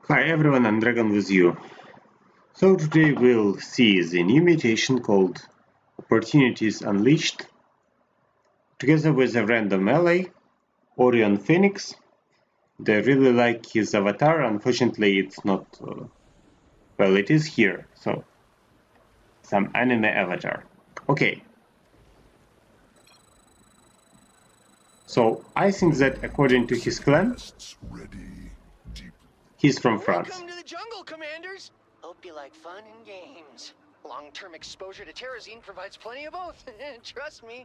Hi everyone, I'm Dragon with you. So today we'll see the new mutation called Opportunities Unleashed, together with a random ally, Orion Phoenix. They really like his avatar, unfortunately it's not, well it is here, so some anime avatar. Okay. So I think that according to his clan, he's from France. Welcome to the jungle, Commanders! Hope you like fun and games. Long-term exposure to terrazine provides plenty of both. Trust me.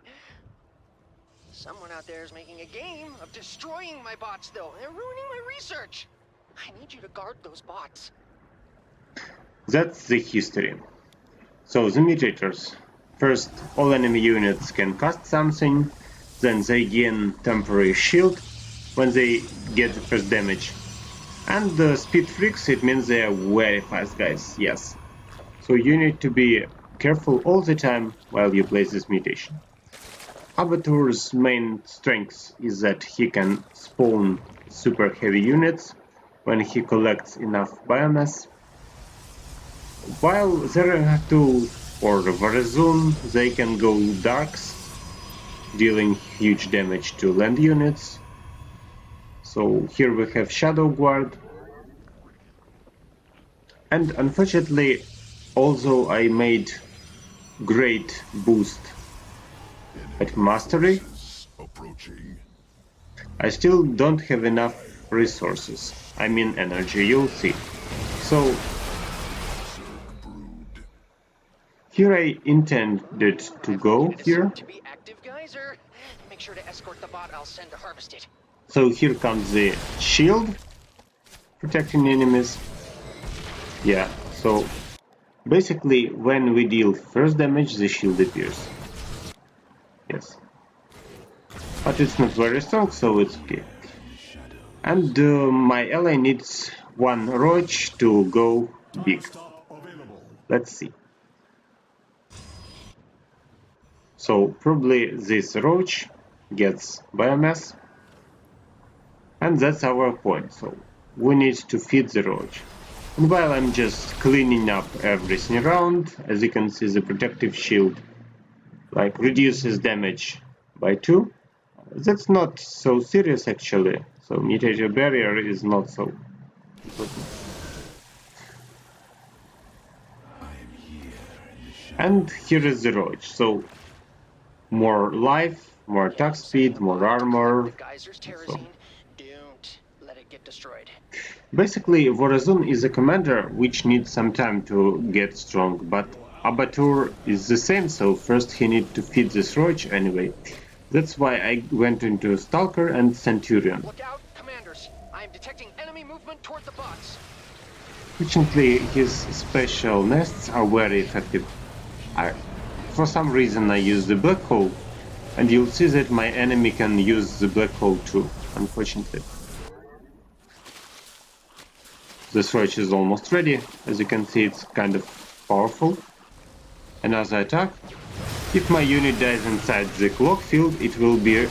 Someone out there is making a game of destroying my bots, though. They're ruining my research. I need you to guard those bots. That's the history. So the mutators. First, all enemy units can cast something, then they gain temporary shield when they get the first damage. And the speed freaks, it means they are very fast guys, yes. So you need to be careful all the time while you play this mutation. Abathur's main strength is that he can spawn super heavy units when he collects enough biomass. While zerg or Vorazun, they can go darks, dealing huge damage to land units. So here we have Shadow Guard. And unfortunately, although I made great boost at mastery, I still don't have enough resources. I mean energy, you'll see. So here I intended to go here. To be active, guys, or make sure to escort the bot I'll send to harvest it. So here comes the shield, protecting enemies. Yeah, so basically when we deal first damage, the shield appears. Yes. But it's not very strong, so it's okay. And my ally needs one roach to go big. Let's see. So probably this roach gets biomass. And that's our point, so we need to feed the roach. And while I'm just cleaning up everything around, as you can see the protective shield like reduces damage by 2. That's not so serious actually, so mutator barrier is not so important. And here is the roach, so more life, more attack speed, more armor. So. Basically, Vorazun is a commander which needs some time to get strong, but Abathur is the same, so first he needs to feed this roach anyway. That's why I went into Stalker and Centurion. Look out, commanders! I am detecting enemy movement toward the bots. Fortunately, his special nests are very effective. For some reason I use the black hole, and you'll see that my enemy can use the black hole too, unfortunately. This roach is almost ready. As you can see, it's kind of powerful. Another attack. If my unit dies inside the clock field, it will be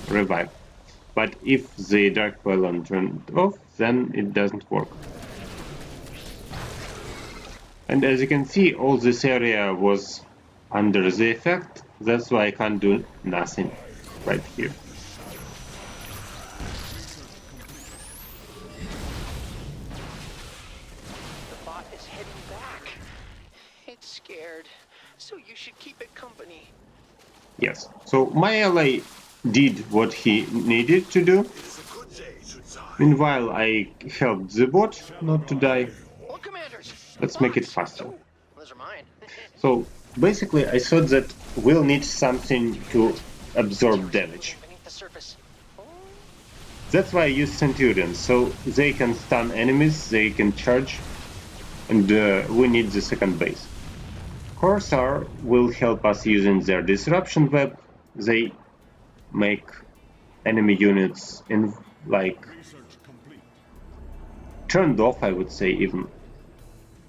revived. But if the Dark Pylon turned off, then it doesn't work. And as you can see, all this area was under the effect. That's why I can't do nothing right here. Scared, so you should keep it company. Yes, so my ally did what he needed to do. Meanwhile, I helped the bot not to die. Let's make it faster. So basically I thought that we'll need something to absorb damage. That's why I used Centurions, so they can stun enemies, they can charge, and we need the second base. Corsair will help us using their disruption web. They make enemy units in turned off, I would say even.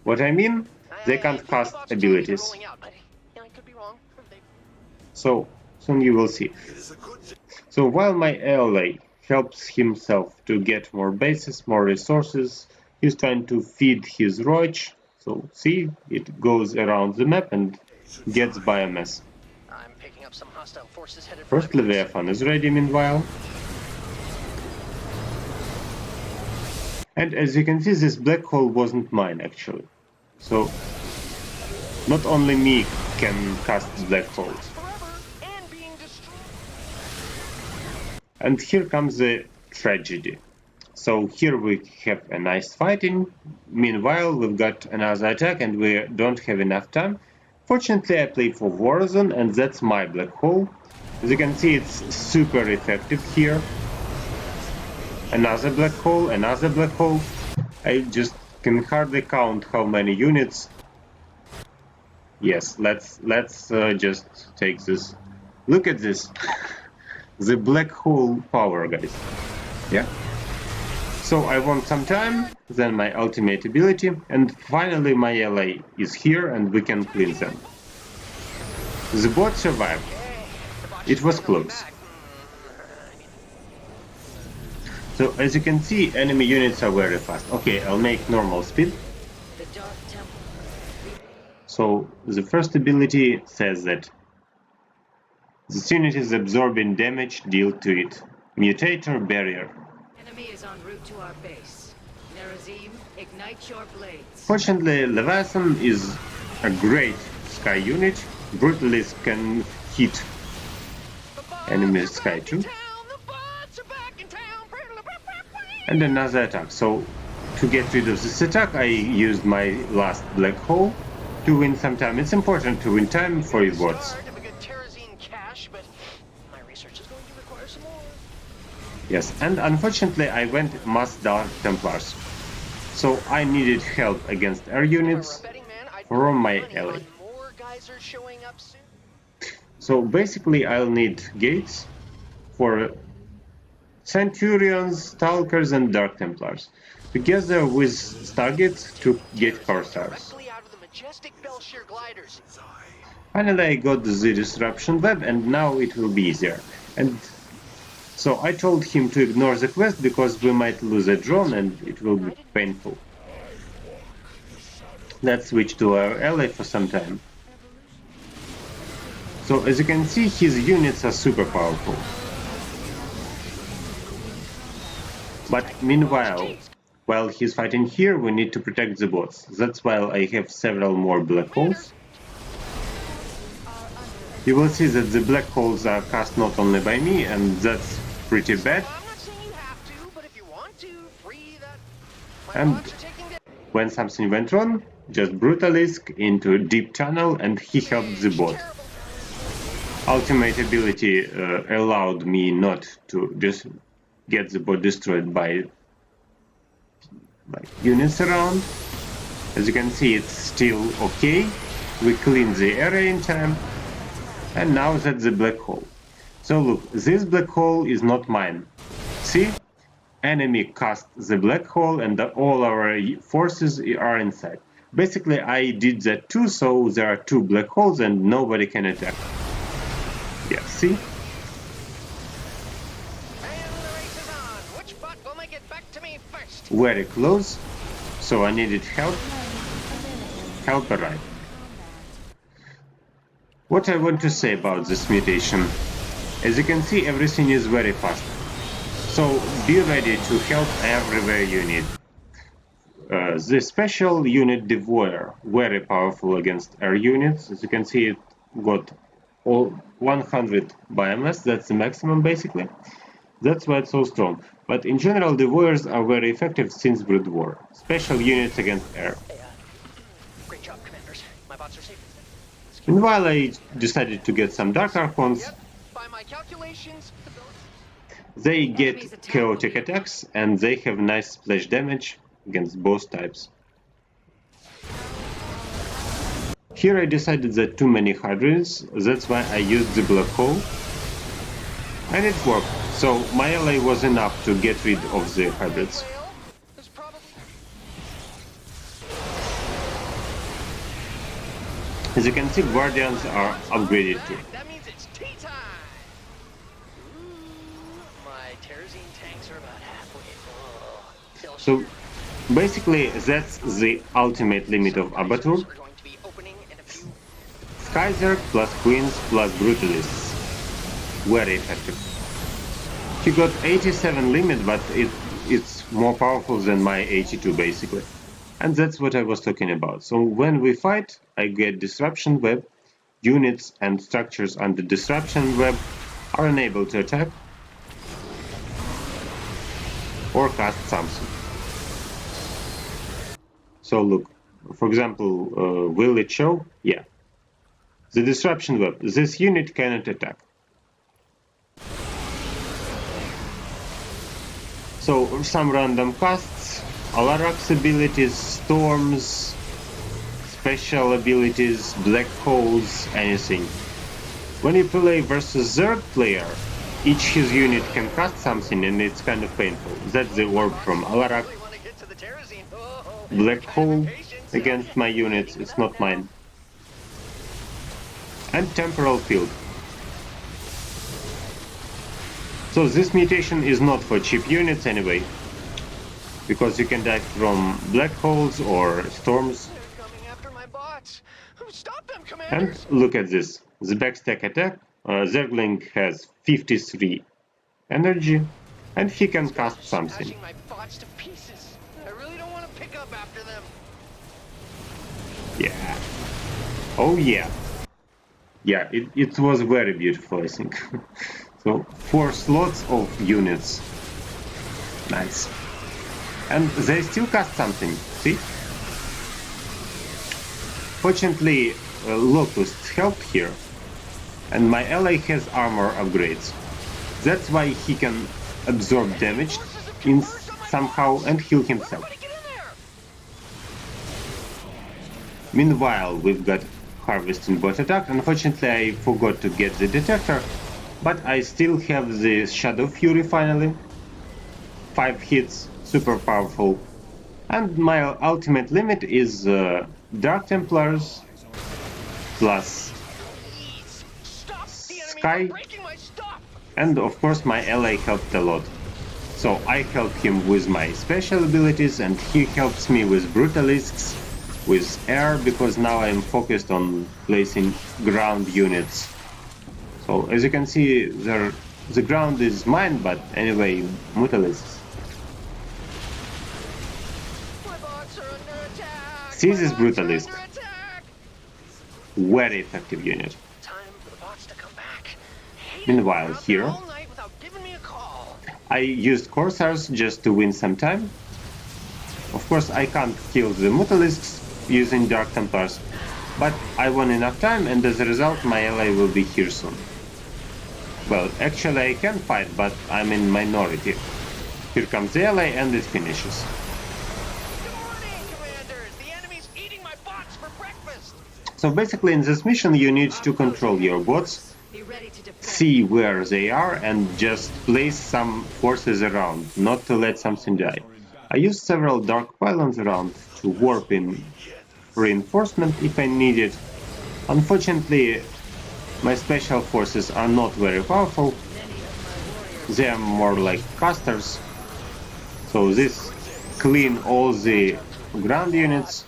What I mean, they can't cast abilities. So soon you will see. So while my ally helps himself to get more bases, more resources, He's trying to feed his roach. So see, it goes around the map and gets biomass. I'm picking up some hostile forces headed for my First base. Leviathan is ready meanwhile. And as you can see, this black hole wasn't mine actually. So not only me can cast black holes. And here comes the tragedy. So here we have a nice fighting. Meanwhile, we've got another attack and we don't have enough time. Fortunately, I play for Vorazun and that's my black hole. As you can see, it's super effective here. Another black hole, another black hole. I just can hardly count how many units. Yes, let's just take this. Look at this. The black hole power, guys. Yeah. So I want some time, then my ultimate ability, and finally my ally is here and we can clean them. The bot survived. It was close. So as you can see, enemy units are very fast. Okay, I'll make normal speed. So the first ability says that this unit is absorbing damage dealt to it. Mutator barrier. Enemy is en route to our base. Nerazim, ignite your blades. Fortunately, Leviathan is a great sky unit. Brutalisk can hit enemy sky too. And another attack. So to get rid of this attack, I used my last black hole to win some time. It's important to win time for your bots. Yes, and unfortunately I went mass Dark Templars. So I needed help against air units from my ally. So basically I'll need gates for Centurions, Stalkers and Dark Templars, together with Stargates to get Corsairs. Finally I got the Disruption Web and now it will be easier. And so I told him to ignore the quest because we might lose a drone and it will be painful. Let's switch to our ally for some time. So as you can see, his units are super powerful. But meanwhile, while he's fighting here, we need to protect the bots. That's why I have several more black holes. You will see that the black holes are cast not only by me, and that's pretty bad. And when something went wrong, just Brutalisk into deep tunnel and he helped the bot. Ultimate ability allowed me not to just get the bot destroyed by units around. As you can see, it's still okay. We cleaned the area in time. And now that's the black hole. So look, this black hole is not mine. See? Enemy cast the black hole and all our forces are inside. Basically, I did that too, so there are two black holes and nobody can attack. Yeah, see? Very close, so I needed help. Help arrived. What I want to say about this mutation. As you can see, everything is very fast. So be ready to help everywhere you need. The special unit Devoyer, very powerful against air units. As you can see, it got all 100 biomass, that's the maximum basically. That's why it's so strong. But in general, Devoyers are very effective since Brood War. Special units against air. Great job, commanders. My bots are safe. Meanwhile, I decided to get some Dark Archons. Yep. By my calculations, They get chaotic attacks and they have nice splash damage against both types. Here I decided that too many hybrids, that's why I used the black hole. And it worked, so my ally was enough to get rid of the hybrids. As you can see, Guardians are upgraded too. that means it's tea time. My Terrazine tanks are about halfway full. So Basically, that's the ultimate limit of Abathur. Are going to be opening in a few. Skyzerg plus Queens plus Brutalists. Very effective. He got 87 limit, but it's more powerful than my 82 basically. And that's what I was talking about. So when we fight, I get Disruption Web. Units and structures under Disruption Web are unable to attack or cast something. So look, for example, will it show? Yeah. The Disruption Web. This unit cannot attack. So some random casts, Alarak's abilities, storms, special abilities, black holes, anything. When you play versus Zerg player, each his unit can cast something and it's kind of painful. That's the orb from Alarak. Black hole against my units, it's not mine. And temporal field. So this mutation is not for cheap units anyway, because you can die from black holes or storms. And look at this, the backstack attack, Zergling has 53 energy, and he can cast something. Yeah. Oh yeah. Yeah, it was very beautiful, I think. So 4 slots of units. Nice. And they still cast something, see? Fortunately, Locust helped here, and my ally has armor upgrades. That's why he can absorb damage somehow and heal himself. Meanwhile, we've got Harvesting Bot attack. Unfortunately, I forgot to get the detector, but I still have the Shadow Fury finally. 5 hits, super powerful. And my ultimate limit is Dark Templars plus Sky, and of course my ally helped a lot. So I help him with my special abilities and he helps me with Brutalists, with air, because now I'm focused on placing ground units. So as you can see, the ground is mine, but anyway, Mutalists. See this Brutalist? Very effective unit. Meanwhile, here, I used Corsairs just to win some time. Of course, I can't kill the Mutalists using Dark Templars, but I won enough time, and as a result, my ally will be here soon. Well, actually, I can fight, but I'm in minority. Here comes the ally, and it finishes. So basically in this mission you need to control your bots, see where they are and just place some forces around, not to let something die. I used several dark pylons around to warp in reinforcement if I need it. Unfortunately, my special forces are not very powerful, they are more like casters, so this clean all the ground units.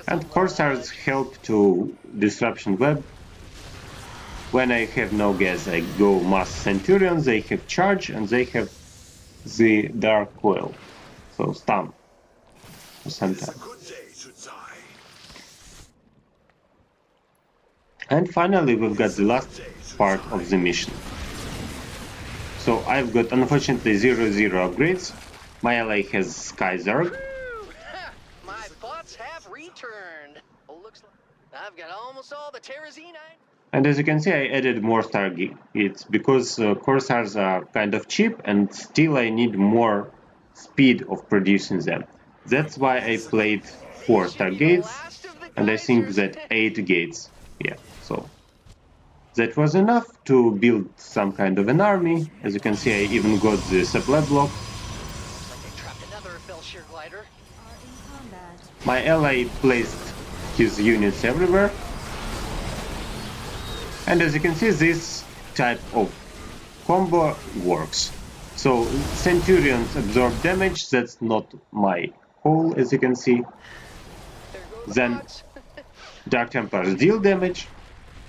And Corsairs help to Disruption Web. When I have no gas, I go Mass Centurions, they have charge, and they have the Dark Coil. So stun for some time. And finally we've got the last part of the mission. So I've got unfortunately 0-0 upgrades. My ally has Sky Zerg. I've got almost all the Terrazine. And as you can see, I added more Stargates because Corsairs are kind of cheap and still I need more speed of producing them. That's why I played 4 Stargates and I think that 8 gates. Yeah, so that was enough to build some kind of an army. As you can see, I even got the supply block. My ally placed his units everywhere, and as you can see, this type of combo works. So Centurions absorb damage, that's not my call, as you can see. There go the Then bots. Dark Templars deal damage,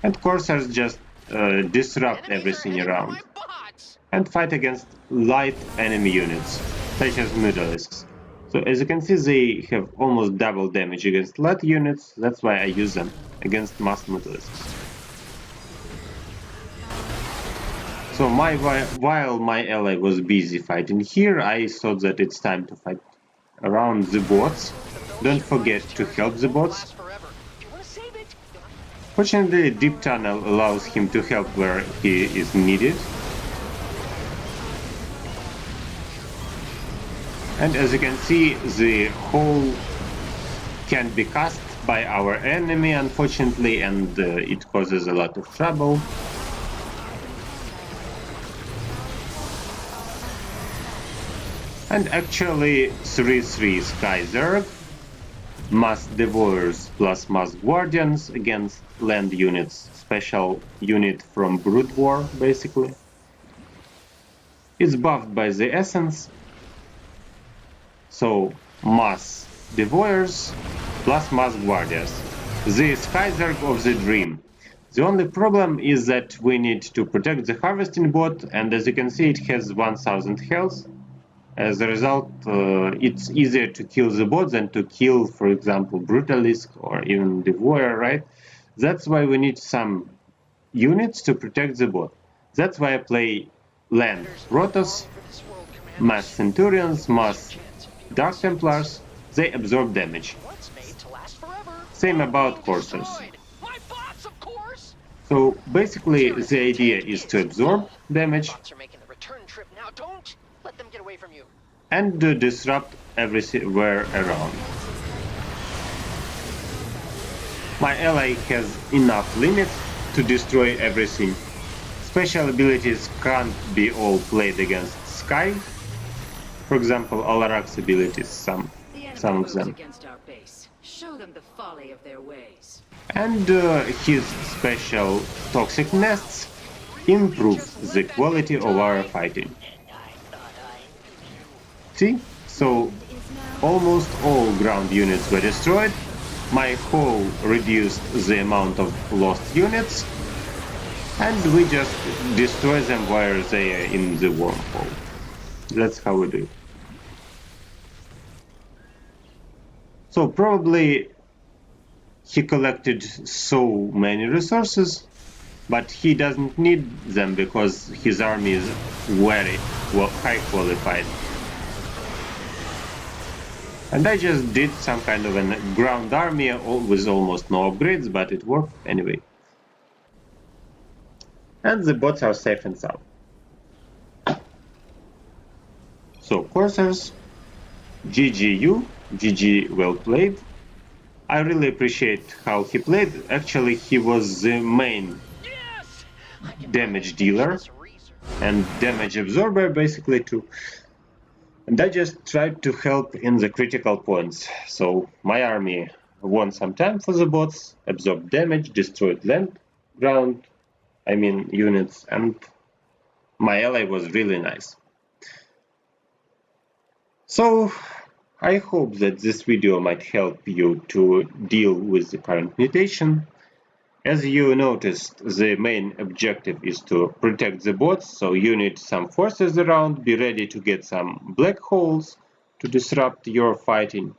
and Corsairs just disrupt Enemies are everything heading for around my bots. and fight against light enemy units, such as Mutalisks. So as you can see, they have almost double damage against light units, that's why I use them against mass Mutalisks. So while my ally was busy fighting here, I thought that it's time to fight around the bots. Don't forget to help the bots. Last forever. If you want to save it, you'll have Fortunately, Deep Tunnel allows him to help where he is needed. And as you can see, the hole can be cast by our enemy, unfortunately, and it causes a lot of trouble. And actually 3/3 Sky Zerg, Mass Devours plus Mass Guardians against land units, special unit from Brood War, basically. It's buffed by the Essence, so Mass Devours plus Mass Guardians. The Sky Zerg of the Dream. The only problem is that we need to protect the Harvesting Bot, and as you can see it has 1000 health. As a result, it's easier to kill the bot than to kill, for example, Brutalisk or even Devourer, right? That's why we need some units to protect the bot. That's why I play Land Protoss, Mass Centurions, Mass Dark Templars. They absorb damage. what's made to last forever. Same about Corsairs. My bots, of course. So basically the idea is to absorb damage Bots are making the return trip now. Don't let them get away from you. and disrupt everywhere around. My ally has enough limits to destroy everything. Special abilities can't be all played against Sky. For example, Alarak's abilities, some of them. Against our base. Show them the folly of their ways. And his special Toxic Nests improve the quality of our fighting. See? So almost all ground units were destroyed. My hull reduced the amount of lost units, and we just destroy them while they are in the wormhole. That's how we do it. So probably he collected so many resources, but he doesn't need them because his army is very high qualified. And I just did some kind of a ground army with almost no upgrades, but it worked anyway. And the bots are safe and sound. So Corsairs, GGU, GG well played. I really appreciate how he played. Actually, he was the main damage dealer and damage absorber basically too. And I just tried to help in the critical points. So my army won some time for the bots, absorbed damage, destroyed land, ground, units, and my ally was really nice. So I hope that this video might help you to deal with the current mutation. As you noticed, the main objective is to protect the bots, so you need some forces around, be ready to get some black holes to disrupt your fighting,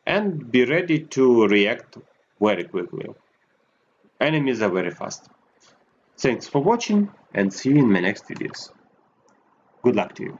and be ready to react very quickly. Enemies are very fast. Thanks for watching, and see you in my next videos. Good luck to you.